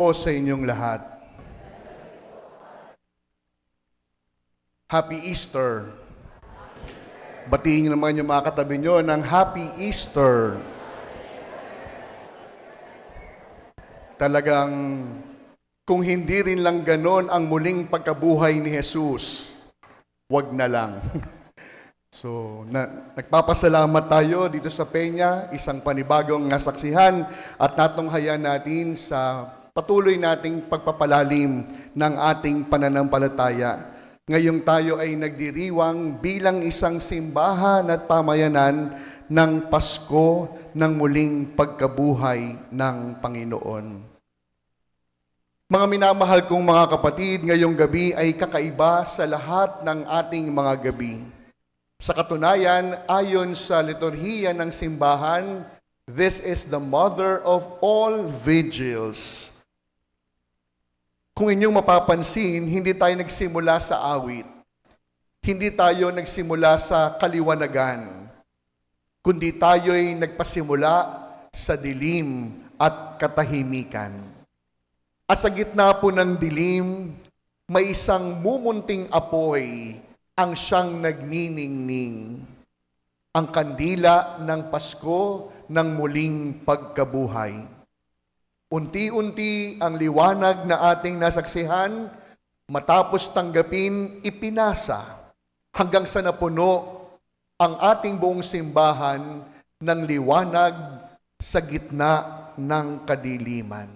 po sa inyong lahat. Happy Easter. Batiin niyo naman yung mga katabi niyo ng Happy Easter. Talagang kung hindi rin lang ganon ang muling pagkabuhay ni Jesus, wag na lang. So, nagpapasalamat tayo dito sa Peña, isang panibagong nasaksihan at natunghayan natin sa patuloy nating pagpapalalim ng ating pananampalataya. Ngayong tayo ay nagdiriwang bilang isang simbahan at pamayanan ng Pasko ng muling pagkabuhay ng Panginoon. Mga minamahal kong mga kapatid, ngayong gabi ay kakaiba sa lahat ng ating mga gabi. Sa katunayan, ayon sa liturhiya ng simbahan, this is the mother of all vigils. Kung inyong mapapansin, hindi tayo nagsimula sa awit. Hindi tayo nagsimula sa kaliwanagan. Kundi tayo'y nagpasimula sa dilim at katahimikan. At sa gitna po ng dilim, may isang mumunting apoy ang siyang nagniningning, ang kandila ng Pasko ng muling pagkabuhay. Unti-unti ang liwanag na ating nasaksihan, matapos tanggapin, ipinasa, hanggang sa napuno ang ating buong simbahan ng liwanag sa gitna ng kadiliman.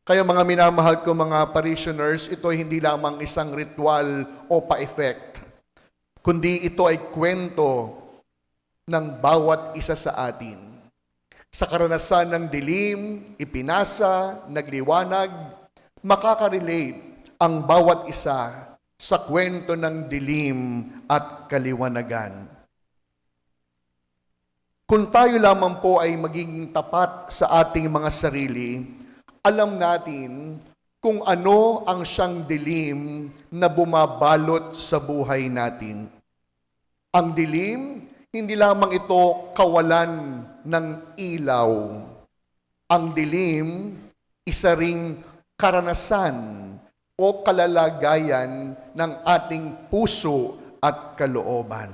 Kaya mga minamahal ko mga parishioners, ito hindi lamang isang ritual o pa-effect, kundi ito ay kwento ng bawat isa sa atin. Sa karanasan ng dilim, ipinasa, nagliwanag, makaka-relate ang bawat isa sa kwento ng dilim at kaliwanagan. Kung tayo lamang po ay magiging tapat sa ating mga sarili, alam natin kung ano ang siyang dilim na bumabalot sa buhay natin. Ang dilim, hindi lamang ito kawalan ng ilaw. Ang dilim, isa ring karanasan o kalalagayan ng ating puso at kalooban.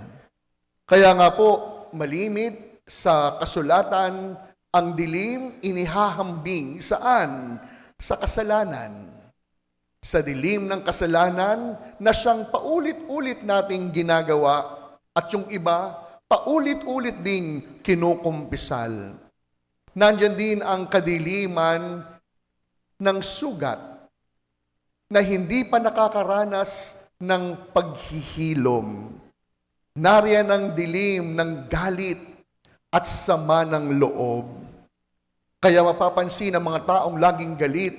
Kaya nga po, malimit sa kasulatan, ang dilim inihahambing saan? Sa kasalanan. Sa dilim ng kasalanan na siyang paulit-ulit nating ginagawa at yung iba, paulit-ulit ding kinukumpisal. Nandyan din ang kadiliman ng sugat na hindi pa nakakaranas ng paghihilom. Nariyan ang dilim ng galit at sama ng loob. Kaya mapapansin ang mga taong laging galit,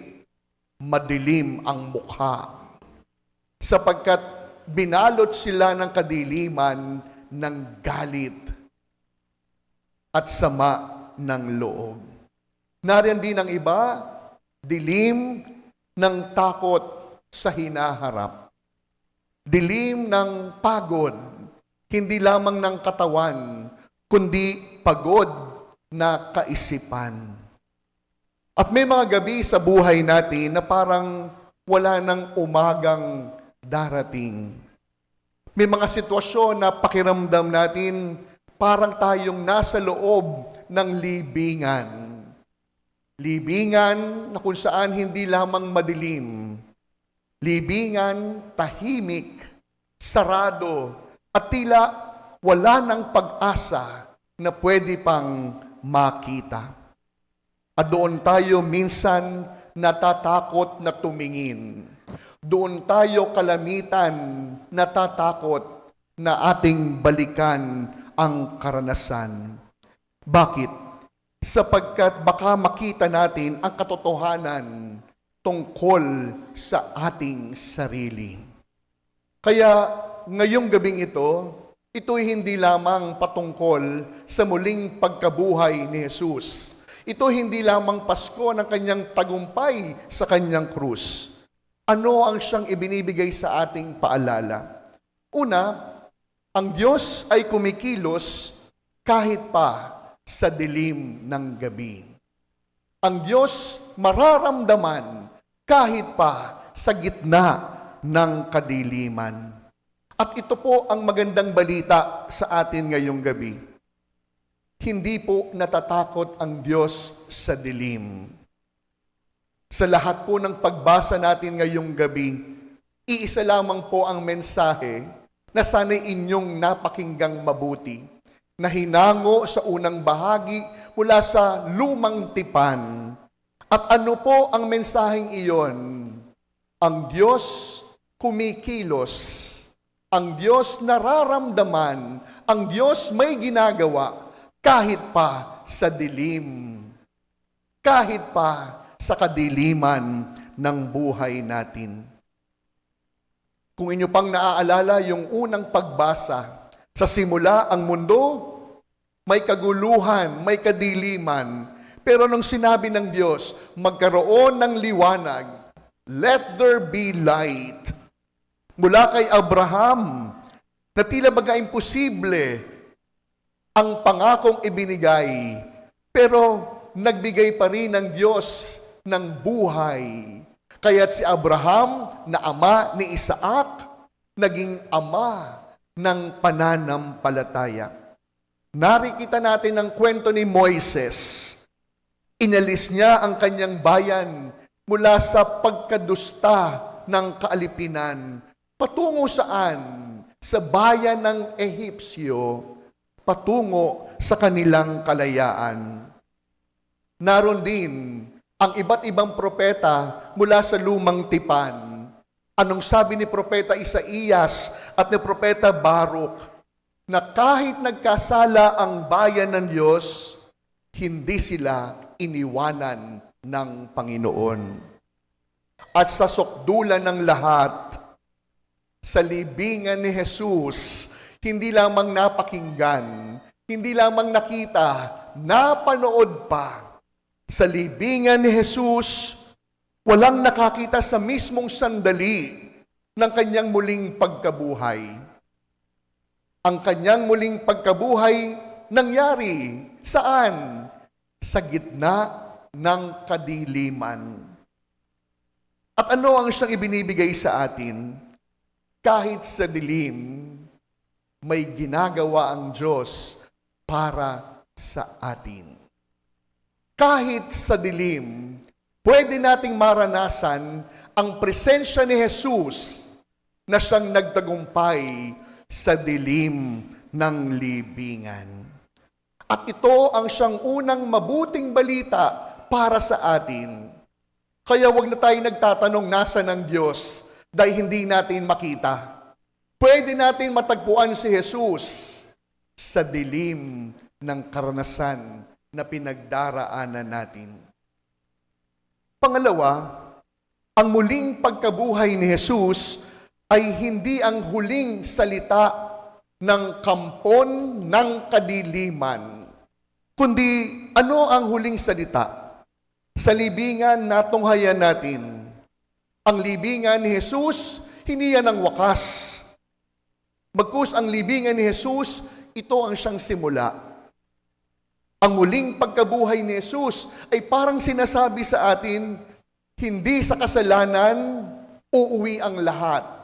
madilim ang mukha. Sapagkat binalot sila ng kadiliman ng galit at sama ng loob. Nariyan din ang iba, dilim ng takot sa hinaharap. Dilim ng pagod, hindi lamang ng katawan, kundi pagod na kaisipan. At may mga gabi sa buhay natin na parang wala nang umagang darating. May mga sitwasyon na pakiramdam natin parang tayong nasa loob ng libingan. Libingan na kung saan hindi lamang madilim. Libingan, tahimik, sarado, at tila wala ng pag-asa na pwede pang makita. At doon tayo minsan natatakot na tumingin. Doon tayo kalamitan natatakot na ating balikan ang karanasan. Bakit? Sapagkat baka makita natin ang katotohanan tungkol sa ating sarili. Kaya ngayong gabing ito'y hindi lamang patungkol sa muling pagkabuhay ni Jesus. Ito hindi lamang Pasko ng kanyang tagumpay sa kanyang krus. Ano ang siyang ibinibigay sa ating paalala? Una, ang Diyos ay kumikilos kahit pa sa dilim ng gabi. ang Diyos mararamdaman kahit pa sa gitna ng kadiliman. At ito po ang magandang balita sa atin ngayong gabi. Hindi po natatakot ang Diyos sa dilim. Sa lahat po ng pagbasa natin ngayong gabi, iisa lamang po ang mensahe na sana'y inyong napakinggang mabuti, na hinango sa unang bahagi mula sa lumang tipan. At ano po ang mensaheng iyon? Ang Diyos kumikilos, ang Diyos nararamdaman, ang Diyos may ginagawa kahit pa sa dilim, kahit pa sa kadiliman ng buhay natin. Kung inyo pang naaalala yung unang pagbasa, sa simula ang mundo, may kaguluhan, may kadiliman. Pero nung sinabi ng Diyos, magkaroon ng liwanag, let there be light. Mula kay Abraham, na tila baga imposible ang pangakong ibinigay, pero nagbigay pa rin ng Diyos ng buhay. Kaya't si Abraham na ama ni Isaac, naging ama ng pananampalataya. Narikita natin ang kwento ni Moises. Inalis niya ang kanyang bayan mula sa pagkadusta ng kaalipinan. Patungo saan? Sa bayan ng Ehipsyo, patungo sa kanilang kalayaan. Naroon din ang iba't ibang propeta mula sa lumang tipan. Anong sabi ni Propeta Isaías at ni Propeta Baruch? Na kahit nagkasala ang bayan ng Diyos, hindi sila iniwanan ng Panginoon. At sa sukdulan ng lahat, sa libingan ni Jesus, hindi lamang napakinggan, hindi lamang nakita, napanood pa. Sa libingan ni Jesus, walang nakakita sa mismong sandali ng kanyang muling pagkabuhay. Ang kanyang muling pagkabuhay nangyari saan? Sa gitna ng kadiliman. At ano ang siyang ibinibigay sa atin? Kahit sa dilim, may ginagawa ang Diyos para sa atin. Kahit sa dilim, pwede nating maranasan ang presensya ni Jesus na siyang nagtagumpay sa dilim ng libingan. At ito ang siyang unang mabuting balita para sa atin. Kaya wag na tayo nagtatanong nasa ng Diyos dahil hindi natin makita. Pwede natin matagpuan si Jesus sa dilim ng karanasan na pinagdaraanan natin. Pangalawa, ang muling pagkabuhay ni Jesus ay hindi ang huling salita ng kampon ng kadiliman, kundi ano ang huling salita? Sa libingan na tunghayan natin, ang libingan ni Jesus, hindi yan ang wakas. Bagkus ang libingan ni Jesus, ito ang siyang simula. Ang muling pagkabuhay ni Jesus ay parang sinasabi sa atin, hindi sa kasalanan uuwi ang lahat.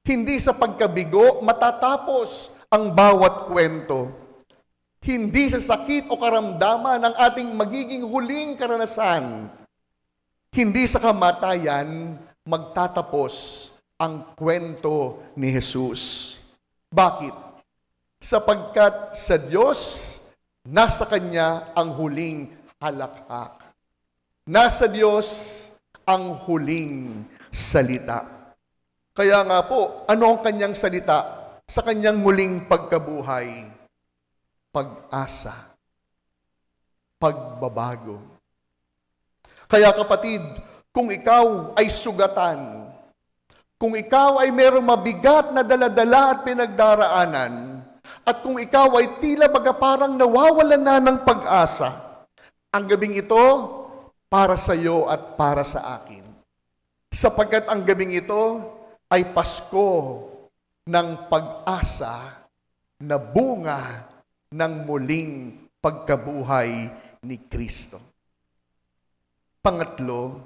Hindi sa pagkabigo matatapos ang bawat kwento. Hindi sa sakit o karamdaman ang ating magiging huling karanasan. Hindi sa kamatayan magtatapos ang kwento ni Jesus. Bakit? Sapagkat sa Diyos, nasa Kanya ang huling halakhak. Nasa Diyos ang huling salita. Kaya nga po, ano ang Kanyang salita sa Kanyang muling pagkabuhay? Pag-asa. Pagbabago. Kaya kapatid, kung ikaw ay sugatan, kung ikaw ay mayroong mabigat na daladala at pinagdaraanan, at kung ikaw ay tila baga parang nawawalan na ng pag-asa, ang gabing ito para sa iyo at para sa akin. Sapagkat ang gabing ito ay Pasko ng pag-asa na bunga ng muling pagkabuhay ni Kristo. Pangatlo,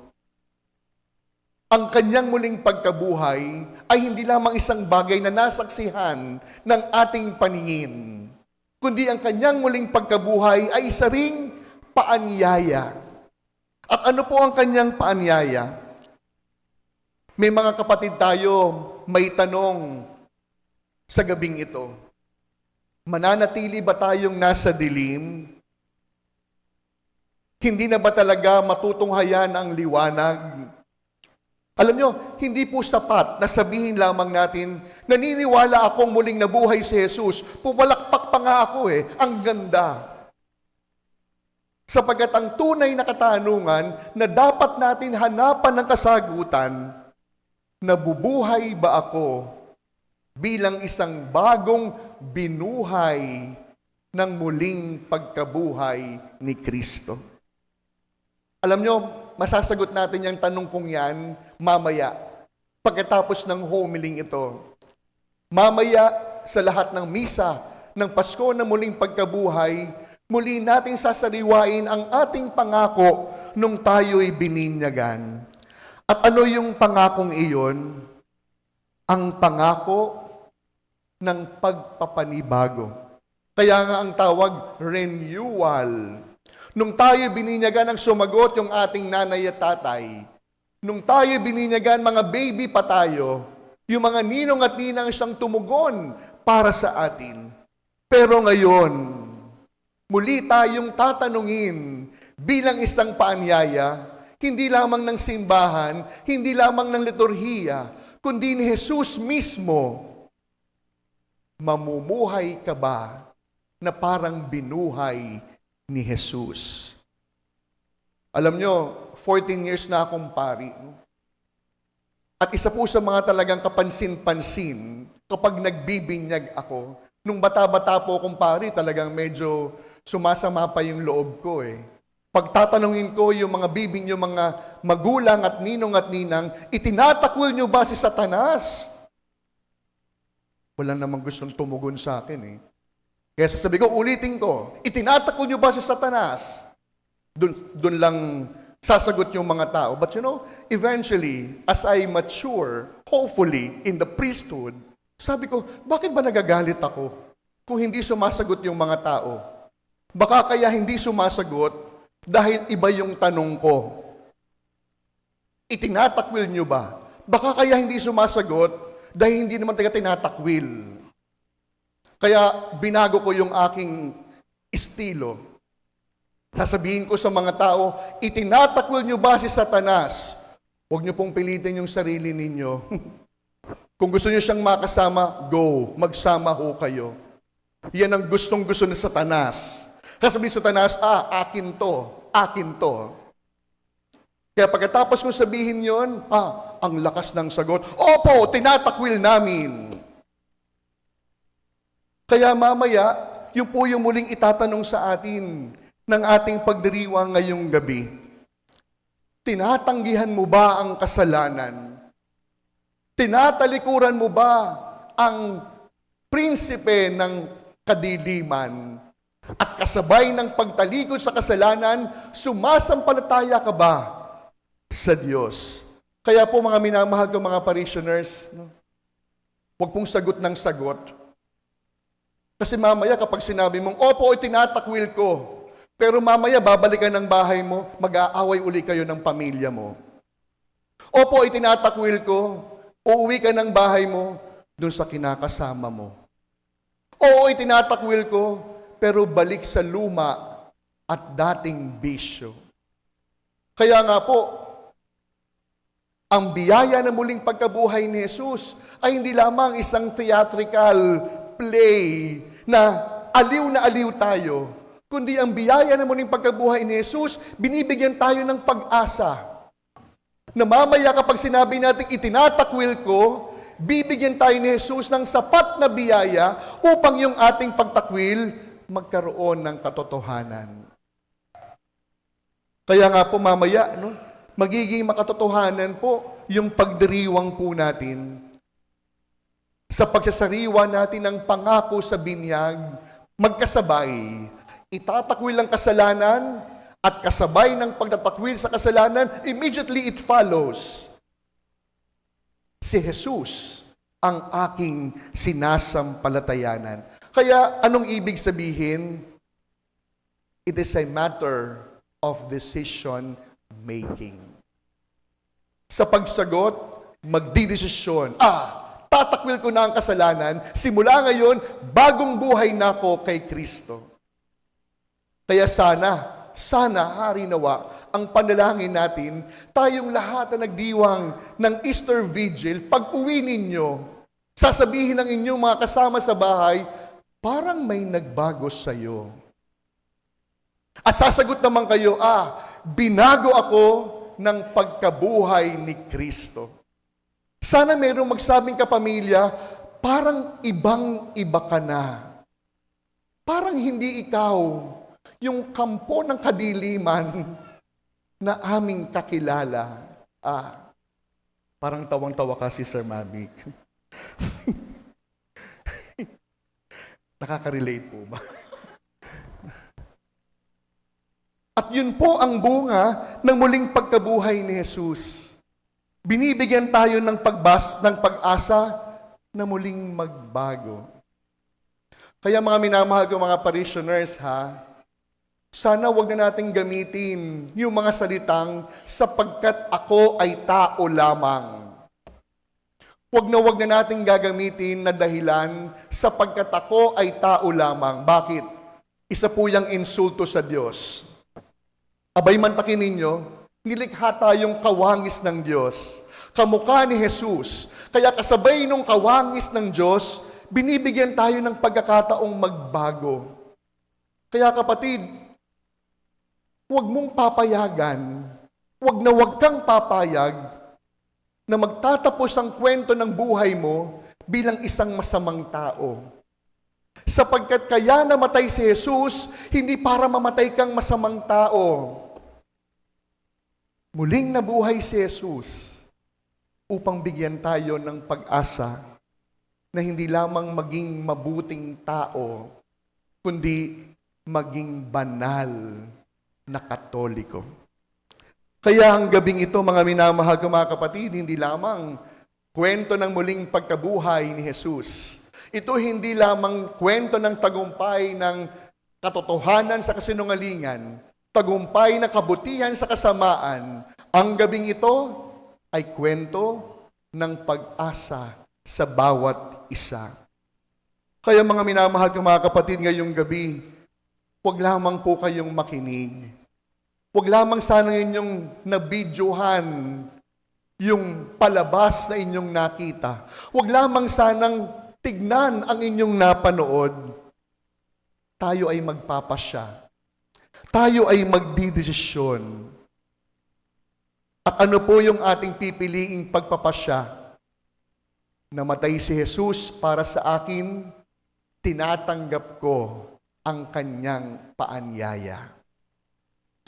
ang kanyang muling pagkabuhay ay hindi lamang isang bagay na nasaksihan ng ating paningin, kundi ang kanyang muling pagkabuhay ay isa ring paanyaya. At ano po ang kanyang paanyaya? May mga kapatid tayo, may tanong sa gabing ito. Mananatili ba tayong nasa dilim? Hindi na ba talaga matutunghayan ang liwanag? Alam nyo, hindi po sapat na sabihin lamang natin, naniniwala akong muling nabuhay si Jesus. Pumalakpak pa nga ako ang ganda. Sapagkat ang tunay na katanungan na dapat natin hanapan ng kasagutan, nabubuhay ba ako bilang isang bagong binuhay ng muling pagkabuhay ni Kristo? Alam nyo, masasagot natin yung tanong kong yan mamaya, pagkatapos ng homiling ito. Mamaya, sa lahat ng misa ng Pasko na muling pagkabuhay, muli natin sasariwain ang ating pangako nung tayo'y bininyagan. At ano yung pangakong iyon? Ang pangako ng pagpapanibago. Kaya nga ang tawag, renewal. Nung tayo bininyagan ang sumagot yung ating nanay at tatay, nung tayo bininyagan, mga baby pa tayo, yung mga ninong at ninang siyang tumugon para sa atin. Pero ngayon, muli tayong tatanungin bilang isang paanyaya, hindi lamang ng simbahan, hindi lamang ng liturhiya, kundi ni Jesus mismo, mamumuhay ka ba na parang binuhay ni Jesus? Alam nyo, 14 years na akong pari. At isa po sa mga talagang kapansin-pansin, kapag nagbibinyag ako, nung bata-bata po akong pari, talagang medyo sumasama pa yung loob ko Pagtatanungin ko yung mga bibing, yung mga magulang at ninong at ninang, itinatakwil nyo ba si Satanas? Wala namang gustong tumugon sa akin Kaya sasabi ko, ulitin ko, itinatakwil nyo ba si Satanas? Doon lang sasagot yung mga tao. But eventually, as I mature, hopefully, in the priesthood, sabi ko, bakit ba nagagalit ako kung hindi sumasagot yung mga tao? Baka kaya hindi sumasagot dahil iba yung tanong ko. Itinatakwil nyo ba? Baka kaya hindi sumasagot dahil hindi naman taga tinatakwil. Kaya binago ko yung aking estilo. Sasabihin ko sa mga tao, itinatakwil nyo ba si Satanas? Huwag nyo pong pilitin yung sarili ninyo. Kung gusto nyo siyang makasama, go. Magsama ho kayo. Yan ang gustong-gusto ni Satanas. Kasabihin Satanas, akin to. Akin to. Kaya pagkatapos kong sabihin yon, ang lakas ng sagot, opo, tinatakwil namin. Kaya mamaya, yun po yung muling itatanong sa atin ng ating pagdiriwang ngayong gabi. Tinatanggihan mo ba ang kasalanan? Tinatalikuran mo ba ang prinsipe ng kadiliman? At kasabay ng pagtalikod sa kasalanan, sumasampalataya ka ba sa Diyos? Kaya po mga minamahal ko mga parishioners, huwag pong sagot ng sagot. Kasi mamaya kapag sinabi mong, opo, itinatakwil ko, pero mamaya babalikan ng bahay mo, mag-aaway uli kayo ng pamilya mo. Opo, itinatakwil ko, uuwi ka ng bahay mo, dun sa kinakasama mo. Oo, itinatakwil ko, pero balik sa luma at dating bisyo. Kaya nga po, ang biyaya na muling pagkabuhay ni Jesus ay hindi lamang isang theatrical play na aliw tayo, kundi ang biyaya na muling pagkabuhay ni Jesus, binibigyan tayo ng pag-asa. Na mamaya kapag sinabi natin itinatakwil ko, bibigyan tayo ni Jesus ng sapat na biyaya upang yung ating pagtakwil magkaroon ng katotohanan. Kaya nga po mamaya, magiging makatotohanan po yung pagdiriwang po natin. Sa pagsasariwa natin ng pangako sa binyag, magkasabay, itatakwil ang kasalanan at kasabay ng pagtatakwil sa kasalanan, immediately it follows, si Jesus ang aking sinasampalatayanan. Kaya anong ibig sabihin? It is a matter of decision making. Sa pagsagot, magdidesisyon. Tatakwil ko na ang kasalanan. Simula ngayon, bagong buhay na ako kay Kristo. Kaya sana, hari nawa, ang panalangin natin, tayong lahat na nagdiwang ng Easter Vigil, pag uwi ninyo, sasabihin ng inyong mga kasama sa bahay, parang may nagbago sa'yo. At sasagot naman kayo, binago ako ng pagkabuhay ni Kristo. Sana mayroong magsabing kapamilya, parang ibang-iba ka na. Parang hindi ikaw yung kampo ng kadiliman na aming kakilala. Parang tawang-tawa ka si Sir Mavic. Nakaka-relate po ba? At yun po ang bunga ng muling pagkabuhay ni Jesus. Binibigyan tayo ng pag-asa na muling magbago. Kaya mga minamahal ko mga parishioners, sana wag na nating gamitin yung mga salitang sapagkat ako ay tao lamang. Wag na nating gagamitin na dahilan sapagkat ako ay tao lamang. Bakit? Isa po yung insulto sa Diyos. Abay mantakin ninyo, nilikha tayong kawangis ng Diyos. Kamukha ni Jesus. Kaya kasabay nung kawangis ng Diyos, binibigyan tayo ng pagkakataong magbago. Kaya kapatid, huwag mong papayagan, huwag kang papayag na magtatapos ang kwento ng buhay mo bilang isang masamang tao. Sapagkat kaya namatay si Jesus, hindi para mamatay kang masamang tao. Muling nabuhay si Jesus upang bigyan tayo ng pag-asa na hindi lamang maging mabuting tao, kundi maging banal na Katoliko. Kaya ang gabing ito, mga minamahal ko mga kapatid, hindi lamang kwento ng muling pagkabuhay ni Jesus. Ito hindi lamang kwento ng tagumpay ng katotohanan sa kasinungalingan, tagumpay ng kabutihan sa kasamaan. Ang gabing ito ay kwento ng pag-asa sa bawat isa. Kaya mga minamahal ko mga kapatid, ngayong gabi, huwag lamang po kayong makinig. Huwag lamang sana inyong nabidyohan yung palabas na inyong nakita. Huwag lamang sanang tignan ang inyong napanood. Tayo ay magpapasya. Tayo ay magdidesisyon. At ano po yung ating pipiliing pagpapasya? Namatay si Jesus para sa akin, tinatanggap ko ang kanyang paanyaya.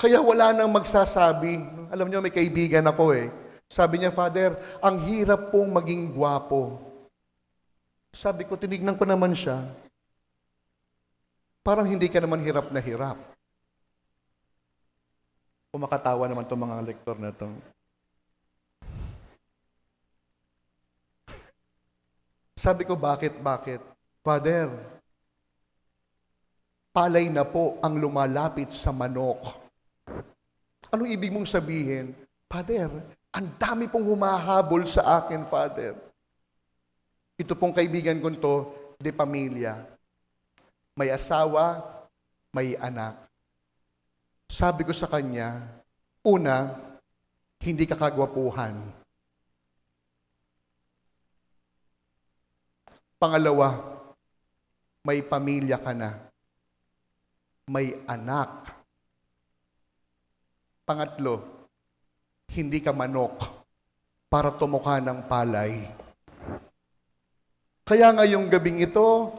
Kaya wala nang magsasabi. Alam niyo, may kaibigan ako Sabi niya, Father, ang hirap pong maging gwapo. Sabi ko, tinignan ko naman siya. Parang hindi ka naman hirap na hirap. Kumakatawa naman itong mga lektor na ito. Sabi ko, bakit? Father, palay na po ang lumalapit sa manok. Anong ibig mong sabihin? Father, ang dami pong humahabol sa akin, Father. Ito pong kaibigan ko to, de pamilya. May asawa, may anak. Sabi ko sa kanya, una, hindi ka kagwapuhan. Pangalawa, may pamilya ka na. May anak. Pangatlo, hindi ka manok para tumukha ng palay. Kaya ngayong gabing ito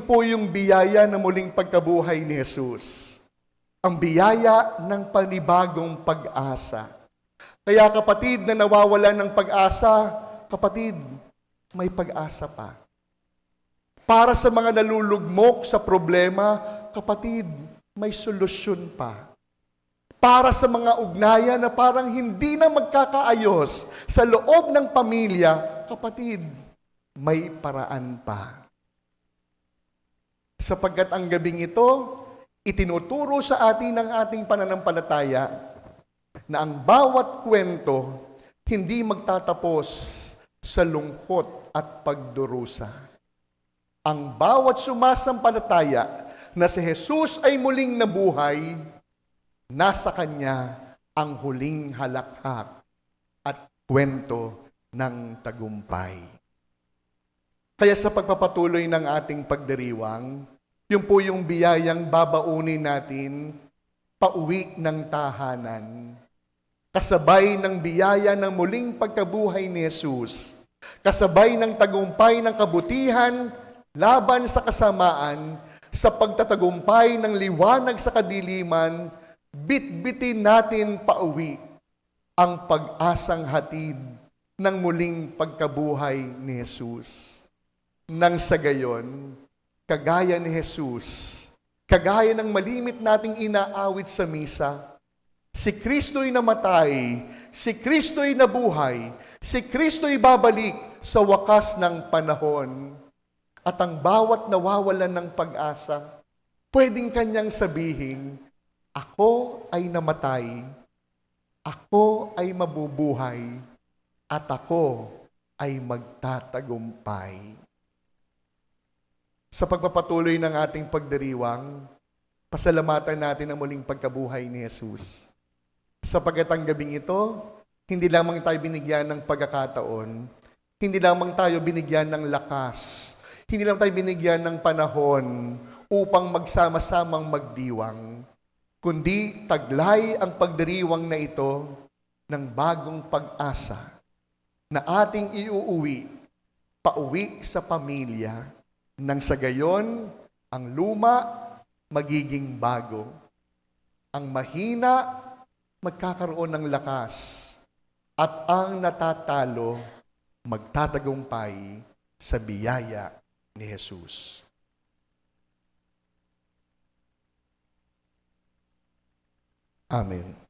po yung biyaya na muling pagkabuhay ni Jesus. Ang biyaya ng panibagong pag-asa. Kaya kapatid na nawawalan ng pag-asa, kapatid, may pag-asa pa. Para sa mga nalulugmok sa problema, kapatid, may solusyon pa. para sa mga ugnayan na parang hindi na magkakaayos sa loob ng pamilya, kapatid, may paraan pa. Sapagkat ang gabing ito, itinuturo sa atin ng ating pananampalataya na ang bawat kwento hindi magtatapos sa lungkot at pagdurusa. Ang bawat sumasampalataya na si Jesus ay muling nabuhay, nasa Kanya ang huling halakhak at kwento ng tagumpay. Kaya sa pagpapatuloy ng ating pagdiriwang, yun po yung biyayang babaunin natin pauwi ng tahanan. Kasabay ng biyaya ng muling pagkabuhay ni Jesus, kasabay ng tagumpay ng kabutihan laban sa kasamaan, sa pagtatagumpay ng liwanag sa kadiliman, bitbitin natin pauwi ang pag-asang hatid ng muling pagkabuhay ni Jesus. Nang sa gayon, kagaya ni Jesus, kagaya ng malimit nating inaawit sa misa, si Kristo'y namatay, si Kristo'y nabuhay, si Kristo'y babalik sa wakas ng panahon. At ang bawat nawawalan ng pag-asa, pwedeng kanyang sabihin, ako ay namatay, ako ay mabubuhay, at ako ay magtatagumpay. Sa pagpapatuloy ng ating pagdiriwang, pasalamatan natin ang muling pagkabuhay ni Jesus. Sapagkat ang gabing ito, hindi lamang tayo binigyan ng pagkakataon, hindi lamang tayo binigyan ng lakas, hindi lang tayo binigyan ng panahon upang magsama-samang magdiwang, kundi taglay ang pagdiriwang na ito ng bagong pag-asa na ating iuuwi, pauwi sa pamilya, nang sa gayon, ang luma magiging bago. Ang mahina magkakaroon ng lakas, at ang natatalo magtatagumpay sa biyaya ni Jesus. Amen.